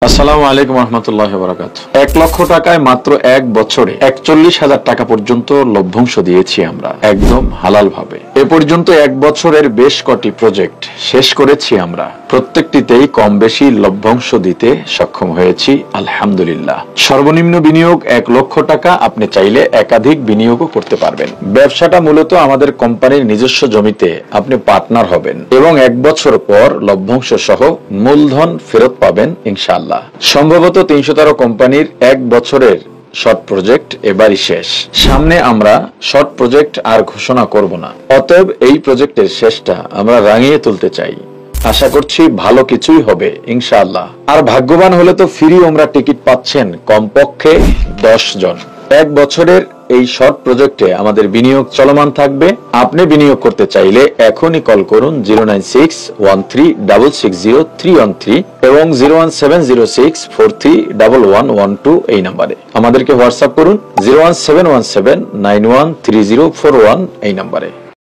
আসসালামু আলাইকুম রহমতুল্লাহি ওয়া বারাকাতুহু। 1 লক্ষ টাকায় মাত্র 1 বছরে 41,000 টাকা পর্যন্ত লভ্যাংশ দিয়েছি আমরা একদম হালাল ভাবে। এ পর্যন্ত 1 বছরের বেশ কটি প্রজেক্ট শেষ করেছি আমরা, প্রত্যেকটিতেই কম বেশি লভ্যাংশ দিতে সক্ষম হয়েছি আলহামদুলিল্লাহ। সর্বনিম্ন বিনিয়োগ 1 লক্ষ টাকা, আপনি চাইলে একাধিক বিনিয়োগও করতে পারবেন। ব্যবসাটা মূলত আমাদের কোম্পানির নিজস্ব জমিতে আপনি পার্টনার হবেন এবং 1 বছর পর লভ্যাংশ সহ মূলধন ফেরত পাবেন ইনশাআল্লাহ। সম্ভবত 313 কোম্পানির 1 বছরের শর্ট প্রজেক্ট এবারই শেষ। সামনে আমরা শর্ট প্রজেক্ট আর ঘোষণা করব না, অতএব এই প্রজেক্টের শেষটা আমরা রাঙিয়ে তুলতে চাই। আশা করছি ভালো কিছুই হবে ইনশাআল্লাহ। আর ভাগ্যবান হলে তো ফ্রি ওমরা টিকিট পাচ্ছেন কমপক্ষে 10 জন। 1 বছরের এই শর্ট প্রজেক্টে আমাদের বিনিয়োগ চলমান থাকবে। আপনি বিনিয়োগ করতে চাইলে এখনই কল করুন 09613660313 এবং 01706431112 এই নম্বরে। আমাদেরকে হোয়াটসঅ্যাপ করুন 01717913041 এই নম্বরে।